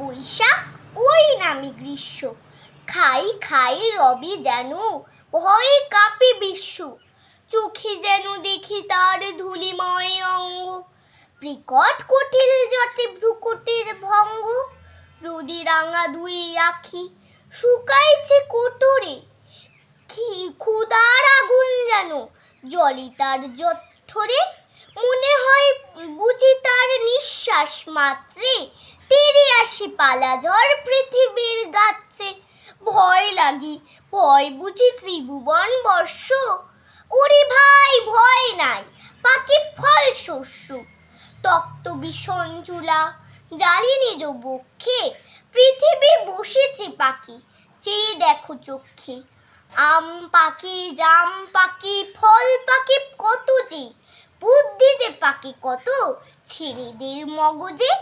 বৈশাখ ওই নামে গ্রীষ্ম, খাই খাই রবি যেন ভয়ে কাঁপে বিশ্ব। চোখে যেন দেখি তার ধূলিময় অঙ্গ, বিকট কুটিল জটে ভ্রুকুটির ভঙ্গ। রোদে রাঙা দুই আখি শুকাইছে কোটরে, ক্ষুধার আগুন যেন জ্বলে তার জঠরে। মনে হয় বুঝি তার নিঃশ্বাস মাত্রে তেড়ে আসি পালা ঝড় পৃথিবীর গাছে। ভয় লাগি, ভয় বুঝি ত্রিভুবন বর্ষ। ওরে ভাই ভয় নাই, পাখি ফল শস্য। তক্ত বিষণ চুলা জ্বালি নিজ বক্ষে, পৃথিবী বসেছে পাখি চেয়ে দেখো চক্ষে। আম পাখি, জাম পাখি, ফল পাখি কত যে, বুদ্ধি যে পাখি কত ছেলেদের মগজে।